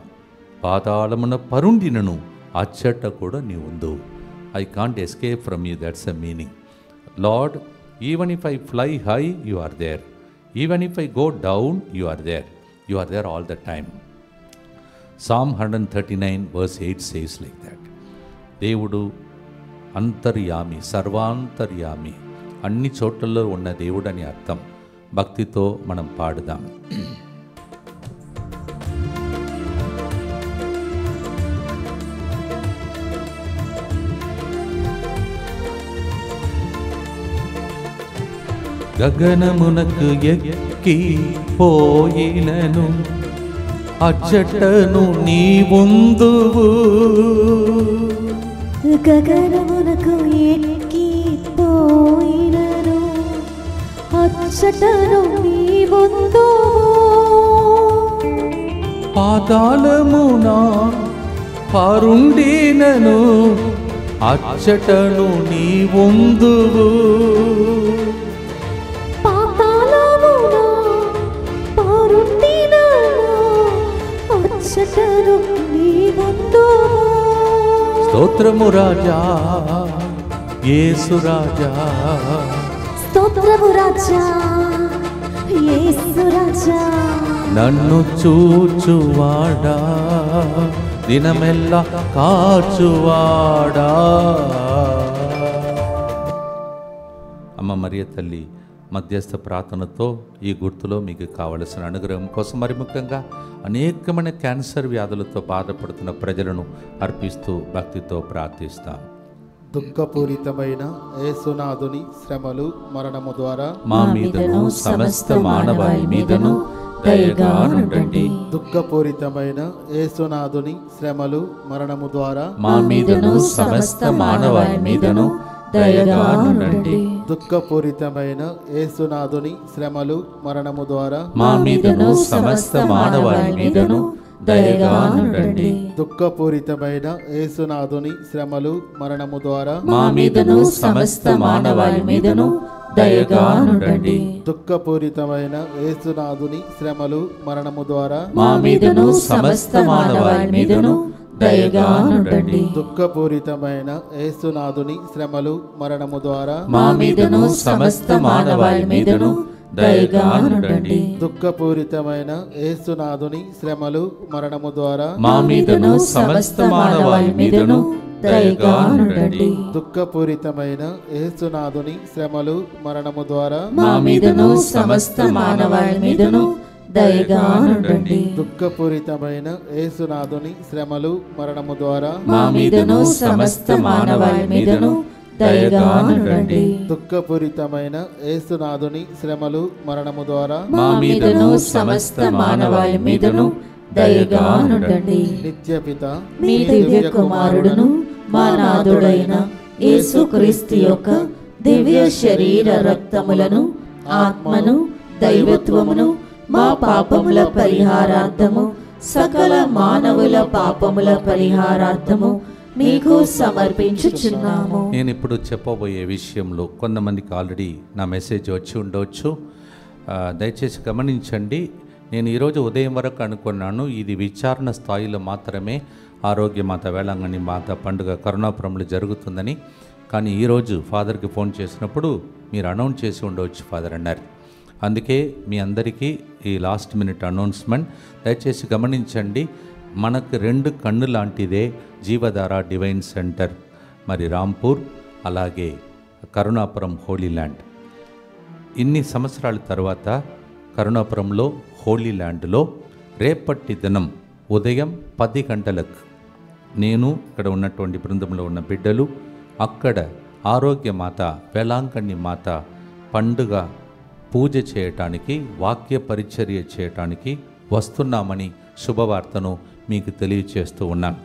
పాతాళమున పరుండినను అచ్చట కూడా నీవు ఉండు. I can't escape from you, that's the meaning. Lord, even if I fly high, you are there. Even if I go down, you are there. You are there all the time. Psalm 139 verse 8 says like that. దేవుడు అంతర్యామి, సర్వాంతర్యామి, అన్ని చోట్లలో ఉన్న దేవుడు అని అర్థం. భక్తితో మనం పాడుదాం. గగనమునకు ఎక్కి పోయినను అచ్చటను నీవుందువు. గగనమునకు ఎక్కి పోయినను అచ్చటను నీవుందువు. పాతాళమున పరుండినను అచ్చటను నీవుందువు. స్తోత్రము రాజా యేసు రాజా, స్తోత్రము రాజా యేసు రాజా, నన్ను చూచువాడా దినమెల్లా కాచువాడా. అమ్మ మరియ తల్లి మధ్యస్థ ప్రార్థనతో ఈ గుర్తులో మీకు కావలసిన అనుగ్రహం కోసం మరి ముఖ్యంగా అనేకమైన క్యాన్సర్ వ్యాధులతో బాధపడుతున్న ప్రజలను అర్పిస్తూ భక్తితో ప్రార్థిస్తాం. దుఃఖపూరితమైన యేసునాథుని శ్రమలు మరణము ద్వారా మా మీదను సమస్త మానవాళి మీదను దయగా నుండండి. దుఃఖపూరితమైన యేసునాథుని శ్రమలు మరణము ద్వారా మా మీదను సమస్త మానవాళి మీదను దయగా నుండండి. దుఃఖపూరితమైన యేసునాథుని శ్రమలు మరణము ద్వారా మా మీదను సమస్త మానవాళి మీదను దయగా నుండండి. దుఃఖపూరితమైన యేసునాథుని శ్రమలు మరణము ద్వారా మా మీదను సమస్త మానవాళి మీదను దయగా నుండండి. దుఃఖపూరితమైన యేసునాథుని శ్రమలు మరణము ద్వారా మా మీదను సమస్త మానవాళి మీదను దయగా నుండండి. దుఃఖపూరితమైన యేసునాథుని శ్రమలు మరణము ద్వారా మా మీదను సమస్త మానవాళి మీదను దయగా నుండండి. దుఃఖపూరితమైన యేసునాథుని శ్రమలు మరణము ద్వారా మా మీదను సమస్త మానవాళి మీదను దయగా నుండండి. దుఃఖపూరితమైన యేసునాథుని శ్రమలు మరణము ద్వారా మా మీదను సమస్త మానవాళి మీదను దయగా నుండండి. దుఃఖపూరితమైన యేసునాథుని శ్రమలు మరణము ద్వారా మా మీదను సమస్త మానవాళి మీదను దయగా నుండండి. దుఃఖపూరితమైన యేసునాథుని శ్రమలు మరణము ద్వారా మా మీదను సమస్త మానవాళి మీదను దయగా నుండండి. నిత్యపిత మీ దివ్య కుమారుడును మా నాథుడైన యేసుక్రీస్తు యొక్క దివ్య శరీర రక్తములను ఆత్మను దైవత్వమును మా పాపముల పరిహారార్థము సకల మానవుల పాపముల పరిహారార్థము మీకు సమర్పించుచున్నాము. నేను ఇప్పుడు చెప్పబోయే విషయంలో కొంతమందికి ఆల్రెడీ నా మెసేజ్ వచ్చి ఉండవచ్చు. దయచేసి గమనించండి. నేను ఈరోజు ఉదయం వరకు అనుకున్నాను ఇది విచారణ స్థాయిలో మాత్రమే ఆరోగ్యమాత వేళాంగణి మాత పండుగ కరుణాపురంలో జరుగుతుందని. కానీ ఈరోజు ఫాదర్కి ఫోన్ చేసినప్పుడు మీరు అనౌన్స్ చేసి ఉండవచ్చు ఫాదర్ అన్నారు. అందుకే మీ అందరికీ ఈ లాస్ట్ మినిట్ అనౌన్స్మెంట్. దయచేసి గమనించండి. మనకు 2 కన్ను లాంటిదే జీవధార డివైన్ సెంటర్, మరి రాంపూర్, అలాగే కరుణాపురం హోలీ ల్యాండ్. ఇన్ని సంవత్సరాల తర్వాత కరుణాపురంలో హోలీ ల్యాండ్లో రేపటి దినం ఉదయం 10 గంటలకు నేను ఇక్కడ ఉన్నటువంటి బృందంలో ఉన్న బిడ్డలు అక్కడ ఆరోగ్యమాత వేళాంకణి మాత పండుగ పూజ చేయటానికి, వాక్య పరిచర్య చేయటానికి వస్తున్నామని శుభవార్తను మీకు తెలియచేస్తూ ఉన్నాను.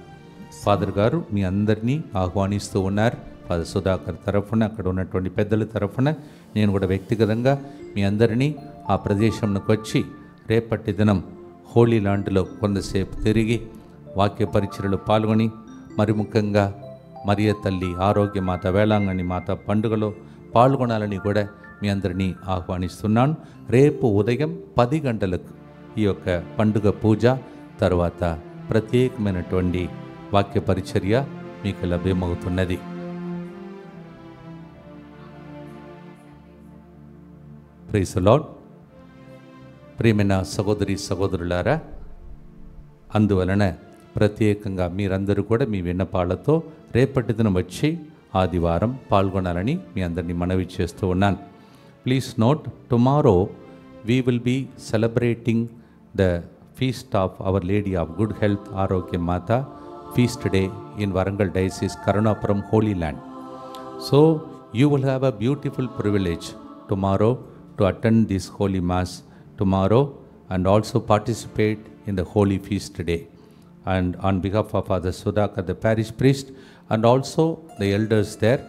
ఫాదర్ గారు మీ అందరినీ ఆహ్వానిస్తూ ఉన్నారు. ఫాదర్ సుధాకర్ తరఫున, అక్కడ ఉన్నటువంటి పెద్దల తరఫున నేను కూడా వ్యక్తిగతంగా మీ అందరినీ ఆ ప్రదేశంలోకి వచ్చి రేపటి దినం హోలీ ల్యాండ్లో కొంతసేపు తిరిగి వాక్య పరిచర్యలో పాల్గొని, మరి ముఖ్యంగా మరియ తల్లి ఆరోగ్యమాత వేళాంగణి మాత పండుగలో పాల్గొనాలని కూడా మీ అందరినీ ఆహ్వానిస్తున్నాను. రేపు ఉదయం 10 గంటలకు ఈ యొక్క పండుగ పూజ తర్వాత ప్రత్యేకమైనటువంటి వాక్య పరిచర్య మీకు లభ్యమవుతున్నది. Praise the lord. ప్రియమైన సహోదరి సహోదరులారా, అందువలన ప్రత్యేకంగా మీరందరూ కూడా మీ విన్నపాలతో రేపటి దినం వచ్చి ఆదివారం పాల్గొనాలని మీ అందరినీ మనవి చేస్తూ ఉన్నాను. Please note, tomorrow we will be celebrating the feast of Our Lady of Good Health Arogya Mata feast day in Warangal Diocese Karunapuram Holy Land. So you will have a beautiful privilege tomorrow to attend this holy mass tomorrow and also participate in the holy feast day. And on behalf of Father Sudhakar, the parish priest, and also the elders there,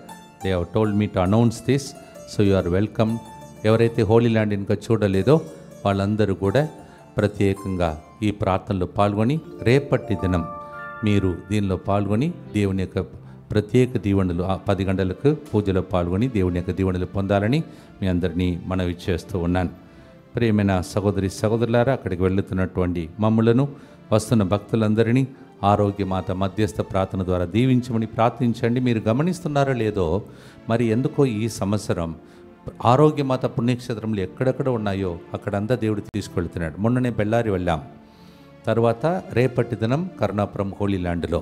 they have told me to announce this, so you are welcome. ఎవరైతే Holi land ఇంకా చూడలేదో వాళ్ళందరూ కూడా ప్రత్యేకంగా ఈ ప్రార్థనలో పాల్గొని రేపటి దినం మీరు దీనిలో పాల్గొని దేవుని యొక్క ప్రత్యేక దీవెనలు 10 గంటలకు పూజలో పాల్గొని దేవుని యొక్క దీవెనలు పొందాలని మీ అందరినీ మనవి చేస్తూ ఉన్నాను. ప్రియమైన సహోదరి సహోదరులారా, అక్కడికి వెళుతున్నటువంటి మమ్ములను, వస్తున్న భక్తులందరినీ ఆరోగ్యమాత మధ్యస్థ ప్రార్థన ద్వారా దీవించమని ప్రార్థించండి. మీరు గమనిస్తున్నారో లేదో, మరి ఎందుకో ఈ సంవత్సరం ఆరోగ్యమాత పుణ్యక్షేత్రంలో ఎక్కడెక్కడ ఉన్నాయో అక్కడంతా దేవుడు తీసుకెళ్తున్నాడు. మొన్ననే బెల్లారి వెళ్ళాం. తర్వాత రేపటి దినం కరుణాపురం హోలీ ల్యాండ్లో,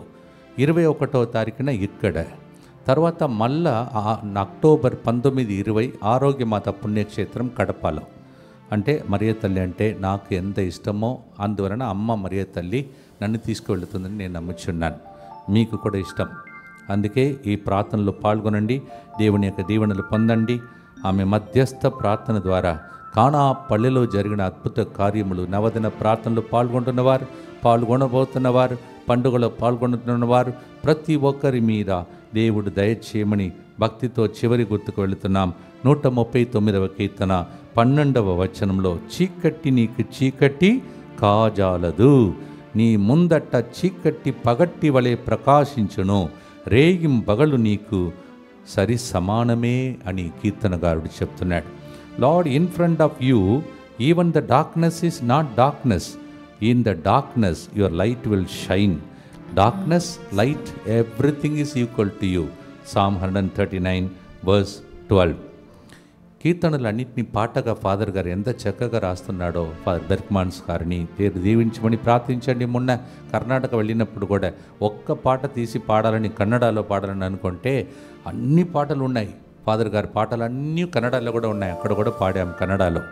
21వ తారీఖున ఇక్కడ, తర్వాత మళ్ళా అక్టోబర్ 19, 20 ఆరోగ్యమాత పుణ్యక్షేత్రం కడపలో. అంటే మరియ తల్లి అంటే నాకు ఎంత ఇష్టమో అందువలన అమ్మ మరియ తల్లి నన్ను తీసుకువెళ్తుందని నేను నమ్ముచున్నాను. మీకు కూడా ఇష్టం. అందుకే ఈ ప్రార్థనలో పాల్గొనండి, దేవుని యొక్క దీవెనలు పొందండి. ఆమె మధ్యస్థ ప్రార్థన ద్వారా కానా పల్లెలో జరిగిన అద్భుత కార్యములు, నవదిన ప్రార్థనలు పాల్గొనబోతున్నవారు, పండుగలో పాల్గొంటున్నవారు ప్రతి ఒక్కరి మీద దేవుడు దయచేయమని భక్తితో చివరి గుర్తుకు వెళుతున్నాం. 139వ కీర్తన 12వ వచనంలో, చీకటి నీకు చీకటి కాజాలదు, నీ ముందట చీకటి పగట్టి వలె ప్రకాశించును, రేయిం పగలు నీకు సరి సమానమే అని కీర్తనగారుడు చెప్తున్నాడు. Lord, in front of you even the darkness is not darkness, in the darkness your light will shine. Darkness, light, everything is equal to you. Psalm 139 verse 12. కీర్తనలన్నింటినీ పాటగా ఫాదర్ గారు ఎంత చక్కగా రాస్తున్నాడో ఫాదర్ బెర్క్మాన్స్ గారిని దీవించమని ప్రార్థించండి. మొన్న కర్ణాటక వెళ్ళినప్పుడు కూడా ఒక్క పాట తీసి పాడాలని, కన్నడలో పాడాలని అనుకుంటే అన్ని పాటలు ఉన్నాయి. ఫాదర్ గారి పాటలు అన్నీ కన్నడలో కూడా ఉన్నాయి, అక్కడ కూడా పాడాం కన్నడలో.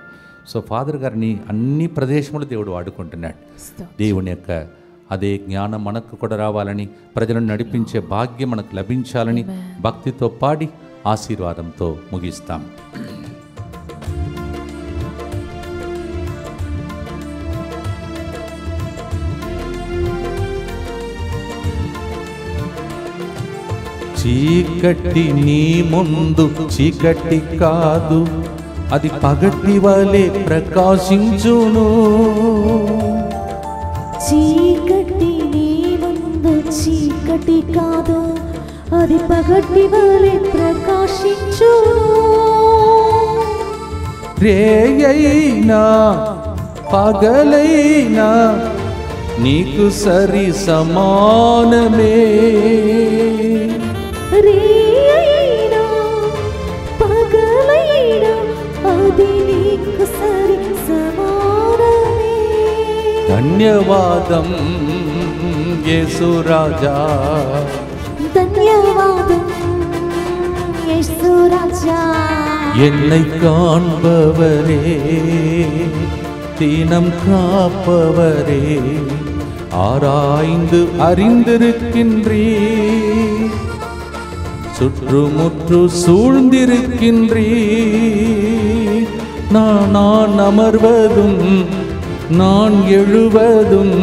సో ఫాదర్ గారిని అన్ని ప్రదేశములు దేవుడు వాడుకుంటున్నాడు. దేవుని యొక్క అదే జ్ఞానం మనకు కూడా రావాలని, ప్రజలను నడిపించే భాగ్యం మనకు లభించాలని భక్తితో పాడి ఆశీర్వాదంతో ముగిస్తాం. చీకటి నీ ముందు చీకటి కాదు, అది పగటి వలె ప్రకాశించును. చీకటి నీ ముందు చీకటి కాదు, అది పగటి వలె ప్రకాశించును. రేయైనా పగలైనా నీకు సరి సమానమే. రేయైనా పగలైనా అది నీకు సరి సమానమే. ధన్యవాదం యేసురాజా, ధన్యవాదం యేసురాజా. என்னை காண்பவரே, தீனம் காப்பவரே, ஆராய்ந்து அறிந்திருக்கின்றீ, சுற்றுமுற்று சூழ்ந்திருக்கின்றீ. நான் அமர்வதும் நான் எழுவதும்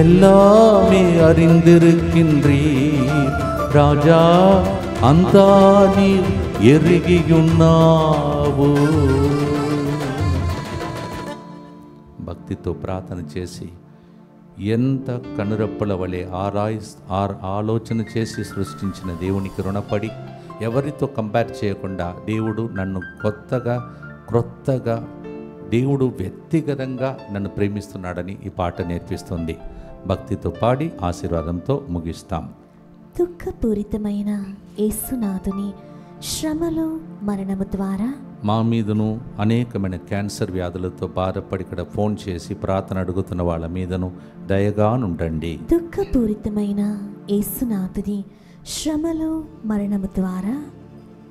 எல்லாமே அறிந்திருக்கின்றீர் రాజా, అంతా నీ ఎరిగియున్నావు. భక్తితో ప్రార్థన చేసి ఎంత కనురెప్పల వలె ఆలోచన చేసి సృష్టించిన దేవునికి రుణపడి, ఎవరితో కంపేర్ చేయకుండా దేవుడు నన్ను క్రొత్తగా దేవుడు వ్యక్తిగతంగా నన్ను ప్రేమిస్తున్నాడని ఈ పాట నేర్పిస్తుంది. భక్తితో పాడి ఆశీర్వాదంతో ముగిస్తాం. దుఃఖపూరితమైన యేసునాథుని శ్రమలు మరణము ద్వారా మా మీదను అనేకమైన క్యాన్సర్ వ్యాధులతో బాధపడి ఇక్కడ ఫోన్ చేసి ప్రార్థన అడుగుతున్న వాళ్ళ మీదను దయగానుండండి. దుఃఖపూరితమైన యేసునాథుని శ్రమలు మరణము ద్వారా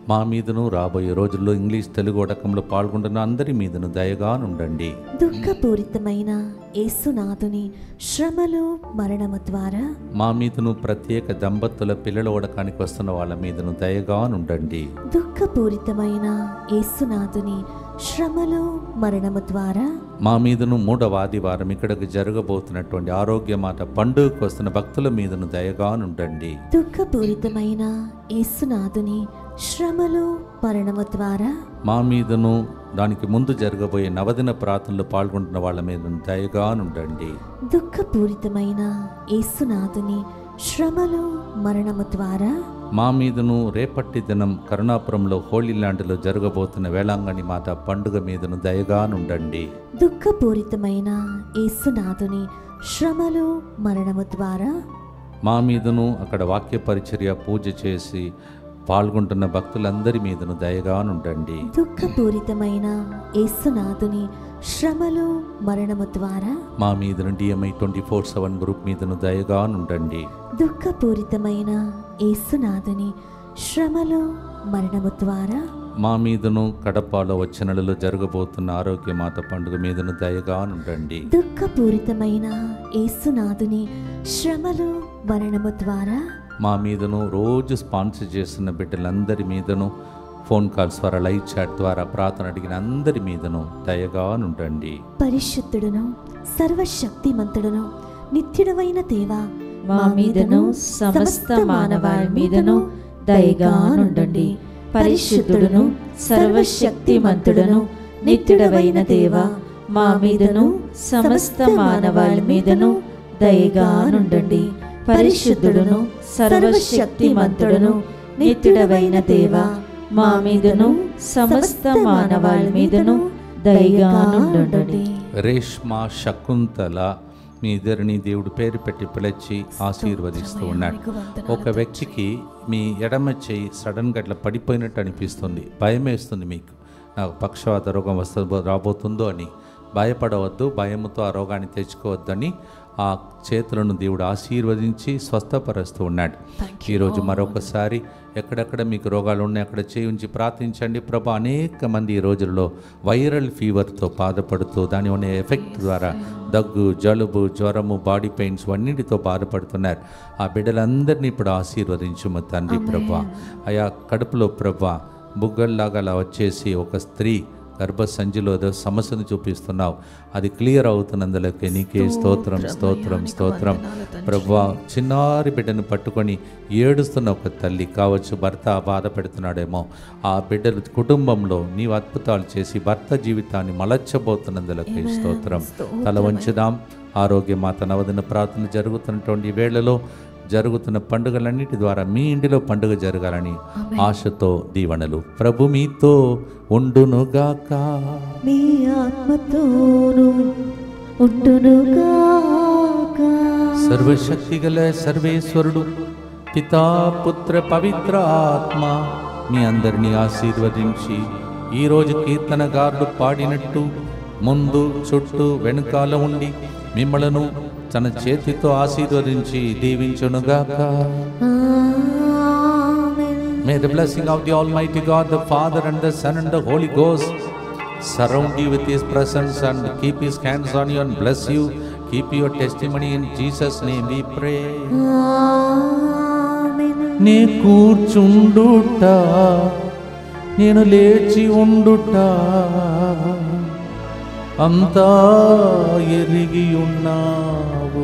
మా మీదను రాబోయే రోజుల్లో ఇంగ్లీష్ తెలుగు వడకంలో పాల్గొంటున్న అందరి మీదను దయగానుండండి. దుఃఖపూరితమైన యేసునాథుని శ్రమలు మరణము ద్వారా మా మీదను ప్రత్యేక దంపతుల పిల్లల వడకానికి వస్తున్న వాళ్ళ మీదను దయగానుండండి. దుఃఖపూరితమైన యేసునాథుని శ్రమలు మరణము ద్వారా మా మీదను 3వ ఆదివారం ఇక్కడికి జరగబోతున్నటువంటి ఆరోగ్యమాత పండుగకు వస్తున్న భక్తుల మీదను దయగానుండండి. దుఃఖపూరితమైన యేసునాథుని శ్రమలు మరణము ద్వారా మా మీదను దానికి ముందు జరగబోయే నవదిన ప్రార్థనలు పాల్గొంటున్న వాళ్ళ మీదను దయగానుండండి. దుఃఖపూరితమైన యేసునాథుని శ్రమలు మరణము ద్వారా మా మీదను రేపటి దినం కరుణాపురంలో హోలీ ల్యాండ్లో జరగబోతున్న వేళాంగణి మాత పండుగ మీదను దయగానుండండి. దుఃఖపూరితమైన యేసునాథుని శ్రమలు మరణము ద్వారా మా మీదను అక్కడ వాక్య పరిచర్య పూజ చేసి పాల్గొంటున్న భక్తులందరి మీదను దయగానుండండి. దుఃఖపూరితమైన యేసునాథుని శ్రమలు మరణము ద్వారా మా మీదను DMI 24/7 గ్రూప్ మీదను దయగానుండండి. దుఃఖపూరితమైన యేసునాథుని శ్రమలు మరణము ద్వారా మా మీదను కడపలో వచ్చే నెలలో జరగబోతున్న ఆరోగ్యమాత పండుగ మీదను దయగానుండండి. దుఃఖపూరితమైన యేసునాథుని శ్రమలు మరణము ద్వారా మా మీదను రోజు స్పాన్సర్ చేస్తున్న బిడ్డలందరి మీదను ఫోన్ కాల్స్ ద్వారా లైవ్ చాట్ ద్వారా ప్రార్థన అడిగిన అందరి మీదను దయగా నుండండి. పరిశుద్ధుడును సర్వశక్తిమంతుడును నిత్యుడవైన దేవా, మా మీదను సమస్త మానవాళి మీదను దయగా నుండండి. పరిశుద్ధుడును సర్వశక్తిమంతుడును నిత్యుడవైన దేవా, మా మీదను సమస్త మానవాళి మీదను దయగా నుండండి. పరిశుద్ధుడును సర్వశక్తిమంతుడును నిత్యుడవైన దేవా, మా మీదను సమస్త మానవాళి మీదను దయగా నుండండి. రేష్మా శకుంతల మీ ఇద్దరిని దేవుడు పేరు పెట్టి పిలిచి ఆశీర్వదిస్తూ ఉన్నాడు. ఒక వ్యక్తికి మీ ఎడమ చేయి సడన్గా అట్లా పడిపోయినట్టు అనిపిస్తుంది, భయం వేస్తుంది, మీకు నాకు పక్షవాత రోగం రాబోతుందో అని భయపడవద్దు, భయముతో ఆ రోగాన్ని తెచ్చుకోవద్దని ఆ చేతులను దేవుడు ఆశీర్వదించి స్వస్థపరుస్తూ ఉన్నాడు. ఈరోజు మరొకసారి ఎక్కడెక్కడ మీకు రోగాలు ఉన్నాయి అక్కడ చేయి ఉంచి ప్రార్థించండి. ప్రభా, అనేక మంది ఈ రోజుల్లో వైరల్ ఫీవర్తో బాధపడుతూ దాని ఉన్న ఎఫెక్ట్ ద్వారా దగ్గు, జలుబు, జ్వరము, బాడీ పెయిన్స్ అన్నిటితో బాధపడుతున్నారు. ఆ బిడ్డలందరినీ ఇప్పుడు ఆశీర్వదించుము తండ్రి. ప్రభా, ఆయా కడుపులో ప్రభా బుగ్గల్లాగా అలా వచ్చేసి ఒక స్త్రీ గర్భసంచిలో ఏదో సమస్యను చూపిస్తున్నావు, అది క్లియర్ అవుతున్నందులకే నీకే స్తోత్రం స్తోత్రం స్తోత్రం. ప్రభా, చిన్నారి బిడ్డను పట్టుకొని ఏడుస్తున్న ఒక తల్లి కావచ్చు, భర్త బాధ పెడుతున్నాడేమో, ఆ బిడ్డలు కుటుంబంలో నీవు అద్భుతాలు చేసి భర్త జీవితాన్ని మలచబోతున్నందులకే స్తోత్రం. తల వంచుదాం. ఆరోగ్య మాత నవదిన ప్రార్థన జరుగుతున్నటువంటి వేళలో జరుగుతున్న పండుగలన్నిటి ద్వారా మీ ఇంటిలో పండుగ జరగాలని ఆశతో దీవెనలు. ప్రభు మీతో ఉండునుగాక, మీ ఆత్మతోను ఉండునుగాక. సర్వశక్తి గల సర్వేశ్వరుడు పితా, పుత్ర, పవిత్ర ఆత్మ మీ అందరినీ ఆశీర్వదించి ఈరోజు కీర్తనగారులు పాడినట్టు ముందు చుట్టూ వెనుకాల ఉండి మిమ్మలను తన చేతితో ఆశీర్వదించి దీవించునుగాక. May the blessing of the Almighty God, the Father and the Son and the Holy Ghost surround you with His presence and keep His hands on you and bless you. Keep your testimony in Jesus' name we pray. నే కూర్చుండుట, నేను లేచి ఉండుట అంతా ఎరిగి ఉన్నావు.